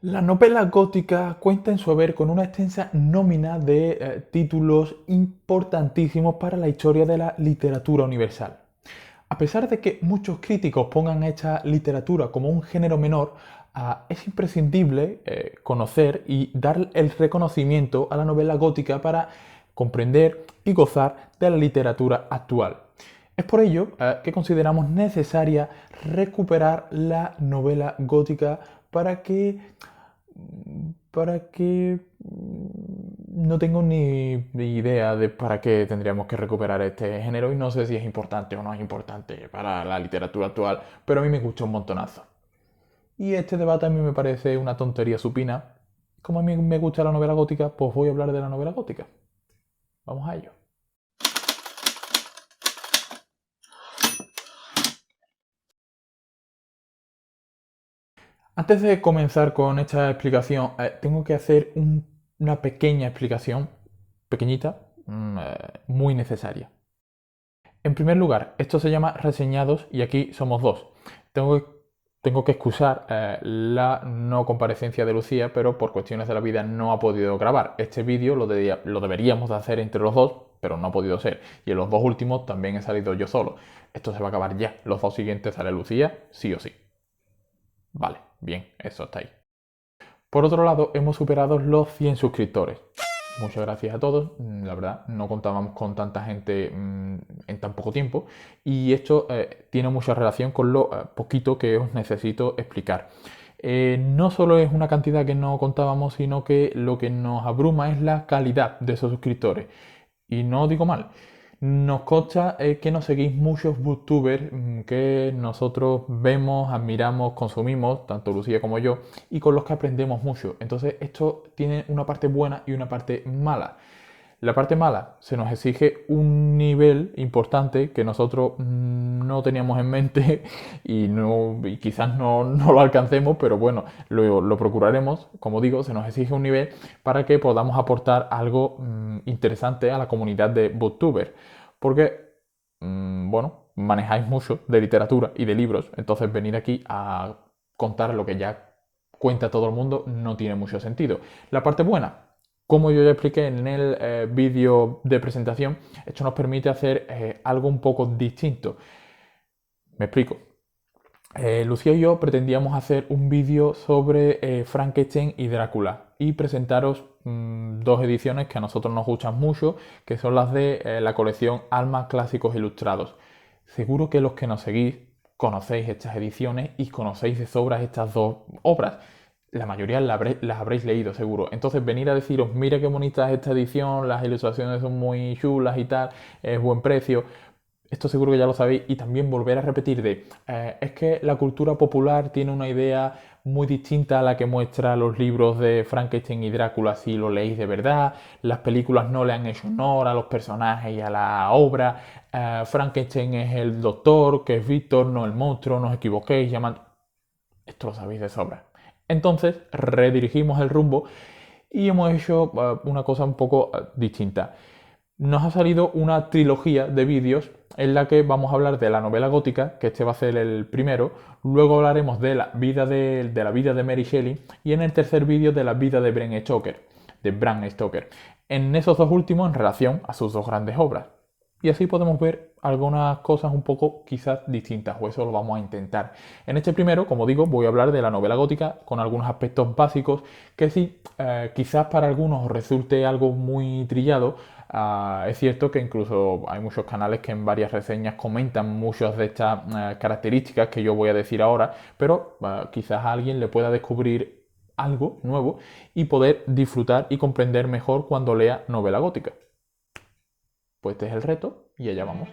La novela gótica cuenta en su haber con una extensa nómina de títulos importantísimos para la historia de la literatura universal. A pesar de que muchos críticos pongan esta literatura como un género menor, es imprescindible conocer y dar el reconocimiento a la novela gótica para comprender y gozar de la literatura actual. Es por ello que consideramos necesaria recuperar la novela gótica para que no tengo ni idea de para qué tendríamos que recuperar este género y no sé si es importante o no es importante para la literatura actual, pero a mí me gusta un montonazo. Y este debate a mí me parece una tontería supina. Como a mí me gusta la novela gótica, pues voy a hablar de la novela gótica. Vamos a ello. Antes de comenzar con esta explicación, tengo que hacer una pequeña explicación, pequeñita, muy necesaria. En primer lugar, esto se llama reseñados y aquí somos dos. Tengo que, tengo que excusar la no comparecencia de Lucía, pero por cuestiones de la vida no ha podido grabar. Este vídeo lo deberíamos de hacer entre los dos, pero no ha podido ser. Y en los dos últimos también he salido yo solo. Esto se va a acabar ya. Los dos siguientes sale Lucía, sí o sí. Vale, bien, eso está ahí. Por otro lado, hemos superado los 100 suscriptores. Muchas gracias a todos, la verdad, no contábamos con tanta gente en tan poco tiempo y esto tiene mucha relación con lo poquito que os necesito explicar. No solo es una cantidad que no contábamos, sino que lo que nos abruma es la calidad de esos suscriptores. Y no digo mal. Nos consta que nos seguís muchos booktubers que nosotros vemos, admiramos, consumimos, tanto Lucía como yo, y con los que aprendemos mucho. Entonces esto tiene una parte buena y una parte mala. La parte mala, se nos exige un nivel importante que nosotros no teníamos en mente y quizás no lo alcancemos, pero bueno, lo procuraremos. Como digo, se nos exige un nivel para que podamos aportar algo interesante a la comunidad de booktubers. Porque, bueno, manejáis mucho de literatura y de libros, entonces venir aquí a contar lo que ya cuenta todo el mundo no tiene mucho sentido. La parte buena, como yo ya expliqué en el vídeo de presentación, esto nos permite hacer algo un poco distinto. Me explico. Lucía y yo pretendíamos hacer un vídeo sobre Frankenstein y Drácula y presentaros dos ediciones que a nosotros nos gustan mucho, que son las de la colección Alma Clásicos Ilustrados. Seguro que los que nos seguís conocéis estas ediciones y conocéis de sobras estas dos obras. La mayoría las habréis leído seguro. Entonces venir a deciros, mira qué bonita es esta edición, las ilustraciones son muy chulas y tal, es buen precio. Esto seguro que ya lo sabéis y también volver a repetir es que la cultura popular tiene una idea muy distinta a la que muestra los libros de Frankenstein y Drácula si lo leéis de verdad, las películas no le han hecho honor a los personajes y a la obra, Frankenstein es el doctor, que es Víctor, no el monstruo, no os equivoquéis, llaman... Esto lo sabéis de sobra. Entonces redirigimos el rumbo y hemos hecho una cosa un poco distinta. Nos ha salido una trilogía de vídeos en la que vamos a hablar de la novela gótica, que este va a ser el primero, luego hablaremos de la vida de Mary Shelley y en el tercer vídeo de la vida de Bram Stoker. En esos dos últimos en relación a sus dos grandes obras. Y así podemos ver algunas cosas un poco quizás distintas, o eso lo vamos a intentar. En este primero, como digo, voy a hablar de la novela gótica con algunos aspectos básicos que sí, quizás para algunos os resulte algo muy trillado. Es cierto que incluso hay muchos canales que en varias reseñas comentan muchas de estas características que yo voy a decir ahora, pero quizás a alguien le pueda descubrir algo nuevo y poder disfrutar y comprender mejor cuando lea novela gótica. Pues este es el reto y allá vamos.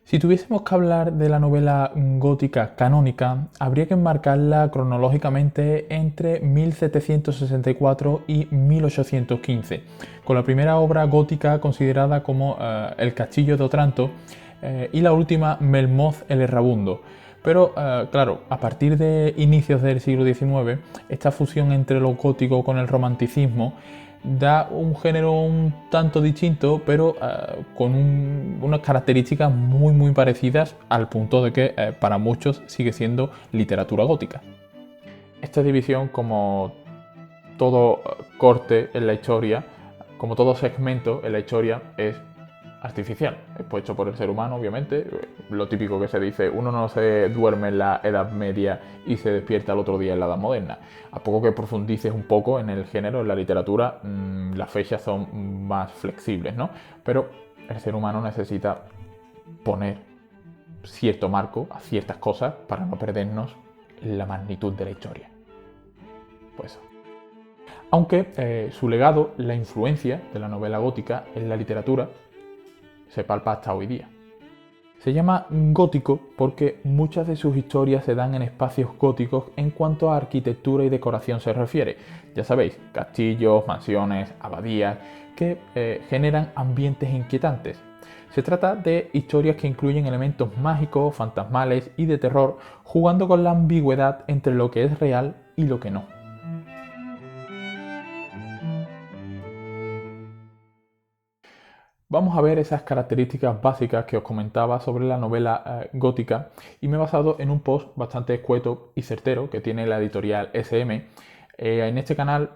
Si tuviésemos que hablar de la novela gótica canónica, habría que enmarcarla cronológicamente entre 1764 y 1815, con la primera obra gótica considerada como El Castillo de Otranto y la última Melmoth el Errabundo. Pero claro, a partir de inicios del siglo XIX, esta fusión entre lo gótico con el romanticismo da un género un tanto distinto, pero con unas características muy parecidas, al punto de que para muchos sigue siendo literatura gótica. Esta división, como todo corte en la historia, como todo segmento en la historia, es artificial, es puesto por el ser humano, obviamente. Lo típico que se dice: uno no se duerme en la Edad Media y se despierta al otro día en la Edad Moderna. A poco que profundices un poco en el género, en la literatura, las fechas son más flexibles, ¿no? Pero el ser humano necesita poner cierto marco a ciertas cosas para no perdernos la magnitud de la historia. Pues aunque su legado, la influencia de la novela gótica en la literatura, se palpa hasta hoy día. Se llama gótico porque muchas de sus historias se dan en espacios góticos en cuanto a arquitectura y decoración se refiere. Ya sabéis, castillos, mansiones, abadías, que generan ambientes inquietantes. Se trata de historias que incluyen elementos mágicos, fantasmales y de terror, jugando con la ambigüedad entre lo que es real y lo que no. Vamos a ver esas características básicas que os comentaba sobre la novela gótica, y me he basado en un post bastante escueto y certero que tiene la editorial SM. En este canal,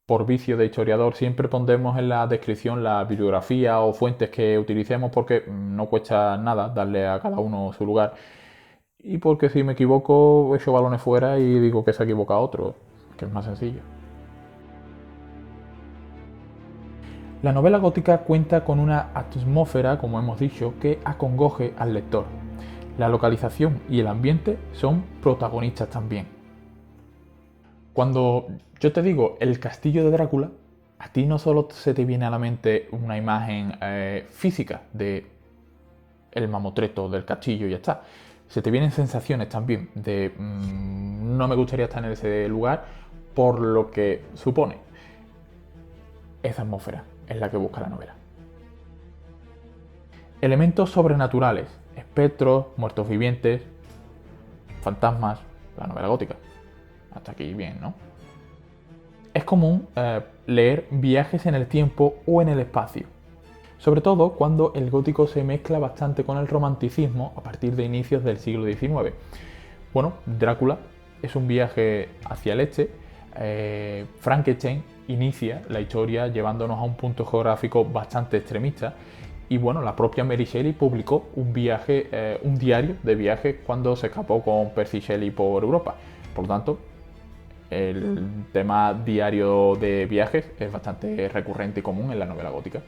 por vicio de historiador, siempre pondremos en la descripción la bibliografía o fuentes que utilicemos, porque no cuesta nada darle a cada uno su lugar, y porque si me equivoco echo balones fuera y digo que se equivoca otro, que es más sencillo. La novela gótica cuenta con una atmósfera, como hemos dicho, que acongoje al lector. La localización y el ambiente son protagonistas también. Cuando yo te digo el castillo de Drácula, a ti no solo se te viene a la mente una imagen física de el mamotreto del castillo y ya está. Se te vienen sensaciones también de no me gustaría estar en ese lugar por lo que supone. Esa atmósfera es la que busca la novela. Elementos sobrenaturales, espectros, muertos vivientes, fantasmas, la novela gótica. Hasta aquí bien, ¿no? Es común leer viajes en el tiempo o en el espacio, sobre todo cuando el gótico se mezcla bastante con el romanticismo a partir de inicios del siglo XIX. Bueno, Drácula es un viaje hacia el este. Frankenstein inicia la historia llevándonos a un punto geográfico bastante extremista, y bueno, la propia Mary Shelley publicó un diario de viaje cuando se escapó con Percy Shelley por Europa. Por lo tanto, el tema diario de viajes es bastante recurrente y común en la novela gótica.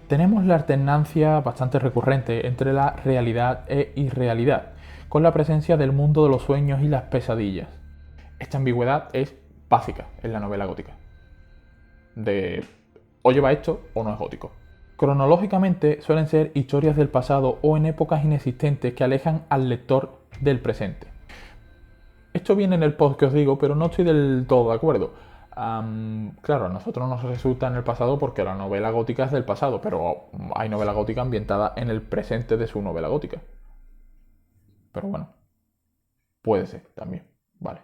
Tenemos la alternancia bastante recurrente entre la realidad e irrealidad, con la presencia del mundo de los sueños y las pesadillas. Esta ambigüedad es básica en la novela gótica. De o lleva esto o no es gótico. Cronológicamente suelen ser historias del pasado o en épocas inexistentes que alejan al lector del presente. Esto viene en el post que os digo, pero no estoy del todo de acuerdo. Claro, a nosotros nos resulta en el pasado porque la novela gótica es del pasado, pero hay novela gótica ambientada en el presente de su novela gótica. Pero bueno, puede ser también, vale.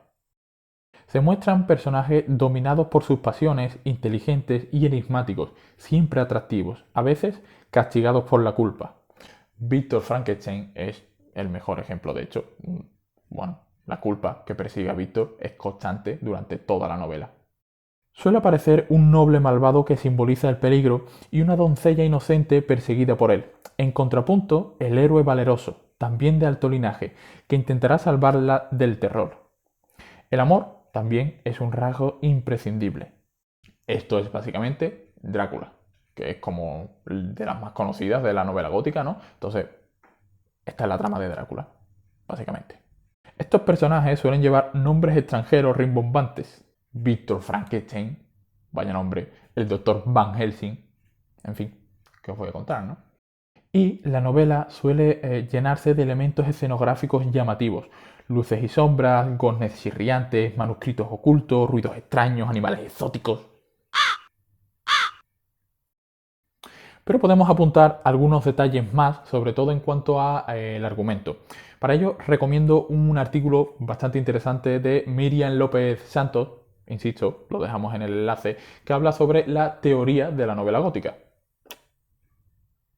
Se muestran personajes dominados por sus pasiones, inteligentes y enigmáticos, siempre atractivos, a veces castigados por la culpa. Víctor Frankenstein es el mejor ejemplo, de hecho. Bueno, la culpa que persigue a Víctor es constante durante toda la novela. Suele aparecer un noble malvado que simboliza el peligro y una doncella inocente perseguida por él. En contrapunto, el héroe valeroso, también de alto linaje, que intentará salvarla del terror. El amor también es un rasgo imprescindible. Esto es básicamente Drácula, que es como de las más conocidas de la novela gótica, ¿no? Entonces, esta es la trama de Drácula, básicamente. Estos personajes suelen llevar nombres extranjeros rimbombantes. Víctor Frankenstein, vaya nombre, el Dr. Van Helsing, en fin, que os voy a contar, ¿no? Y la novela suele llenarse de elementos escenográficos llamativos. Luces y sombras, goznes chirriantes, manuscritos ocultos, ruidos extraños, animales exóticos. Pero podemos apuntar algunos detalles más, sobre todo en cuanto al argumento. Para ello recomiendo un artículo bastante interesante de Miriam López Santos, insisto, lo dejamos en el enlace, que habla sobre la teoría de la novela gótica.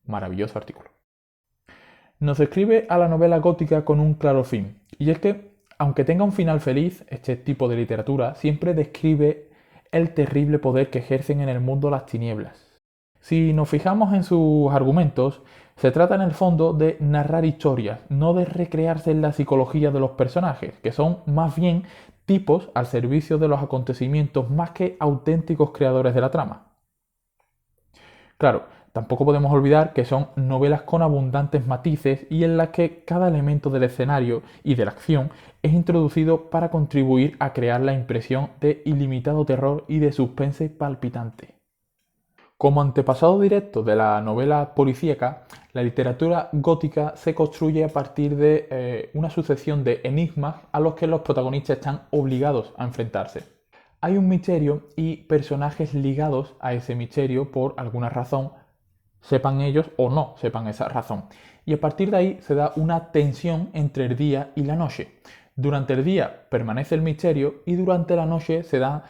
Maravilloso artículo. Nos describe a la novela gótica con un claro fin, y es que, aunque tenga un final feliz, este tipo de literatura siempre describe el terrible poder que ejercen en el mundo las tinieblas. Si nos fijamos en sus argumentos, se trata en el fondo de narrar historias, no de recrearse en la psicología de los personajes, que son más bien tipos al servicio de los acontecimientos más que auténticos creadores de la trama. Claro, tampoco podemos olvidar que son novelas con abundantes matices y en las que cada elemento del escenario y de la acción es introducido para contribuir a crear la impresión de ilimitado terror y de suspense palpitante. Como antepasado directo de la novela policíaca, la literatura gótica se construye a partir de una sucesión de enigmas a los que los protagonistas están obligados a enfrentarse. Hay un misterio y personajes ligados a ese misterio por alguna razón, sepan ellos o no sepan esa razón. Y a partir de ahí se da una tensión entre el día y la noche. Durante el día permanece el misterio y durante la noche se dan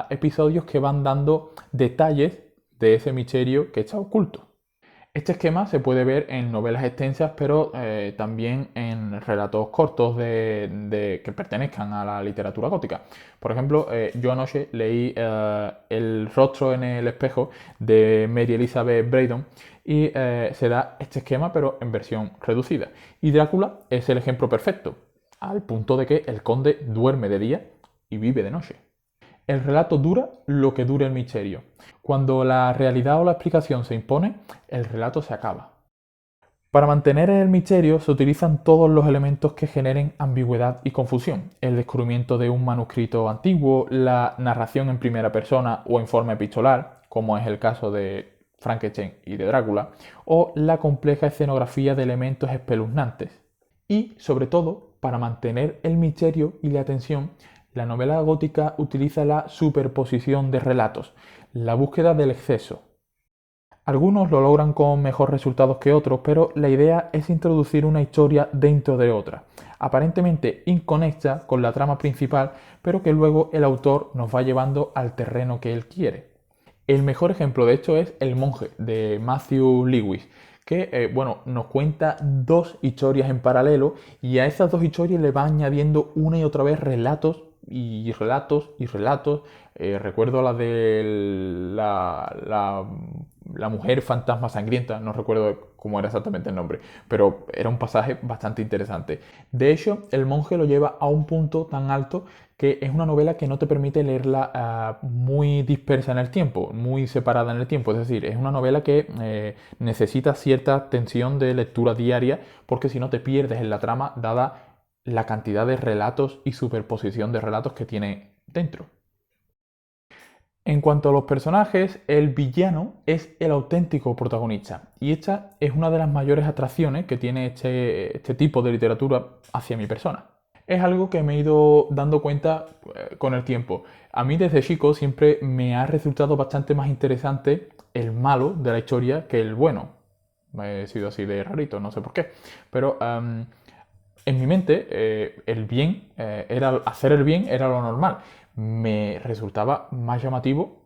episodios que van dando detalles de ese misterio que está oculto. Este esquema se puede ver en novelas extensas, pero también en relatos cortos que pertenezcan a la literatura gótica. Por ejemplo, yo anoche leí El rostro en el espejo de Mary Elizabeth Braddon y se da este esquema, pero en versión reducida. Y Drácula es el ejemplo perfecto, al punto de que el conde duerme de día y vive de noche. El relato dura lo que dure el misterio. Cuando la realidad o la explicación se impone, el relato se acaba. Para mantener el misterio se utilizan todos los elementos que generen ambigüedad y confusión. El descubrimiento de un manuscrito antiguo, la narración en primera persona o en forma epistolar, como es el caso de Frankenstein y de Drácula, o la compleja escenografía de elementos espeluznantes. Y, sobre todo, para mantener el misterio y la tensión, la novela gótica utiliza la superposición de relatos, la búsqueda del exceso. Algunos lo logran con mejores resultados que otros, pero la idea es introducir una historia dentro de otra, aparentemente inconexa con la trama principal, pero que luego el autor nos va llevando al terreno que él quiere. El mejor ejemplo de esto es El monje, de Matthew Lewis, que nos cuenta dos historias en paralelo y a esas dos historias le va añadiendo una y otra vez relatos y relatos y relatos. Recuerdo la de la mujer fantasma sangrienta, no recuerdo cómo era exactamente el nombre, pero era un pasaje bastante interesante. De hecho, El monje lo lleva a un punto tan alto que es una novela que no te permite leerla muy dispersa en el tiempo, muy separada en el tiempo. Es decir, es una novela que necesita cierta tensión de lectura diaria porque si no te pierdes en la trama dada la cantidad de relatos y superposición de relatos que tiene dentro. En cuanto a los personajes, el villano es el auténtico protagonista y esta es una de las mayores atracciones que tiene este tipo de literatura hacia mi persona. Es algo que me he ido dando cuenta con el tiempo. A mí desde chico siempre me ha resultado bastante más interesante el malo de la historia que el bueno. He sido así de rarito, no sé por qué. Pero en mi mente hacer el bien era lo normal. Me resultaba más llamativo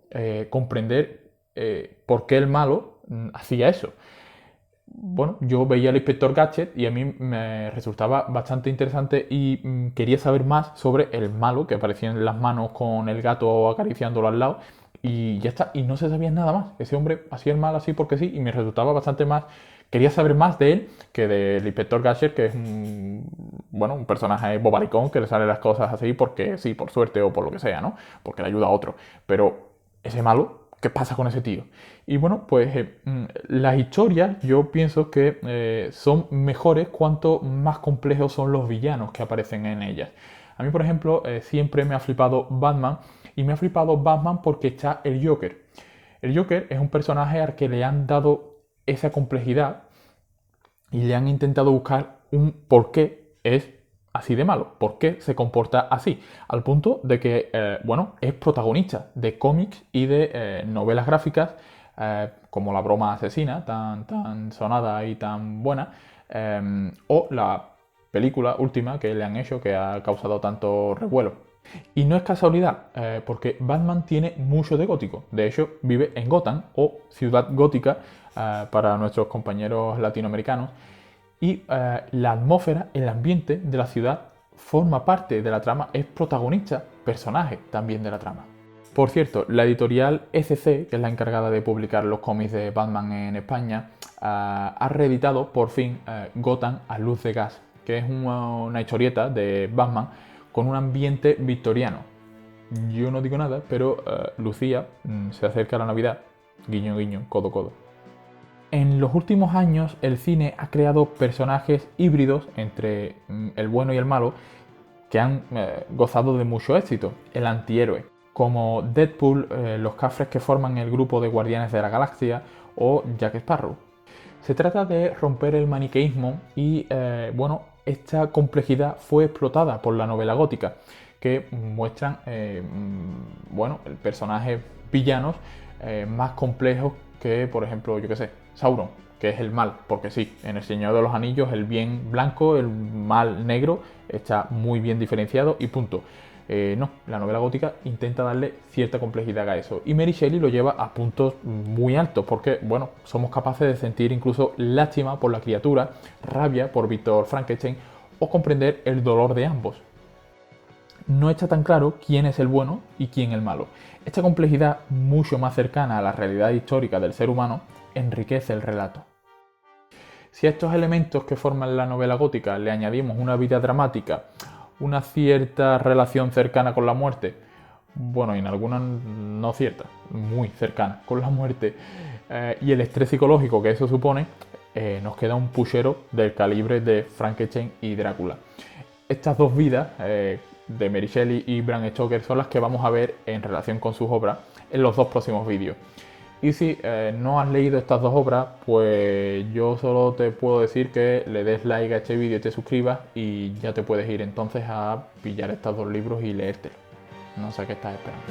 comprender por qué el malo hacía eso. Bueno, yo veía al Inspector Gadget y a mí me resultaba bastante interesante y quería saber más sobre el malo que aparecía en las manos con el gato acariciándolo al lado y ya está, y no se sabía nada más. Ese hombre hacía el mal así porque sí y me resultaba bastante más. Quería saber más de él que del Inspector Gadget, que es un personaje bobalicón que le sale las cosas así porque sí, por suerte o por lo que sea, ¿no? Porque le ayuda a otro. Pero ese malo, ¿qué pasa con ese tío? Y bueno, pues las historias yo pienso que son mejores cuanto más complejos son los villanos que aparecen en ellas. A mí, por ejemplo, siempre me ha flipado Batman y me ha flipado Batman porque está el Joker. El Joker es un personaje al que le han dado esa complejidad y le han intentado buscar un por qué es así de malo, por qué se comporta así, al punto de que, es protagonista de cómics y de novelas gráficas como La broma asesina, tan sonada y tan buena, o la película última que le han hecho que ha causado tanto revuelo, Y no es casualidad, porque Batman tiene mucho de gótico. De hecho, vive en Gotham, o ciudad gótica, para nuestros compañeros latinoamericanos. Y la atmósfera, el ambiente de la ciudad forma parte de la trama, es protagonista, personaje también de la trama. Por cierto, la editorial ECC, que es la encargada de publicar los cómics de Batman en España, ha reeditado por fin Gotham a luz de gas, que es una historieta de Batman con un ambiente victoriano. Yo no digo nada, pero Lucía, se acerca la Navidad, guiño guiño, codo codo. En los últimos años el cine ha creado personajes híbridos entre el bueno y el malo que han gozado de mucho éxito. El antihéroe, como Deadpool, los cafres que forman el grupo de Guardianes de la Galaxia o Jack Sparrow. Se trata de romper el maniqueísmo y bueno, esta complejidad fue explotada por la novela gótica, que muestran bueno, personajes villanos más complejos que, por ejemplo, yo qué sé, Sauron, que es el mal, porque sí, en El Señor de los Anillos el bien blanco, el mal negro está muy bien diferenciado y punto. No, la novela gótica intenta darle cierta complejidad a eso. Y Mary Shelley lo lleva a puntos muy altos, porque, bueno, somos capaces de sentir incluso lástima por la criatura, rabia por Víctor Frankenstein o comprender el dolor de ambos. No está tan claro quién es el bueno y quién el malo. Esta complejidad, mucho más cercana a la realidad histórica del ser humano, enriquece el relato. Si a estos elementos que forman la novela gótica le añadimos una vida dramática, una cierta relación cercana con la muerte, bueno, y en algunas no cierta, muy cercana con la muerte, y el estrés psicológico que eso supone, nos queda un puchero del calibre de Frankenstein y Drácula. Estas dos vidas, de Mary Shelley y Bram Stoker, son las que vamos a ver en relación con sus obras en los dos próximos vídeos. Y si no has leído estas dos obras, pues yo solo te puedo decir que le des like a este vídeo y te suscribas y ya te puedes ir entonces a pillar estos dos libros y leértelos. No sé qué estás esperando.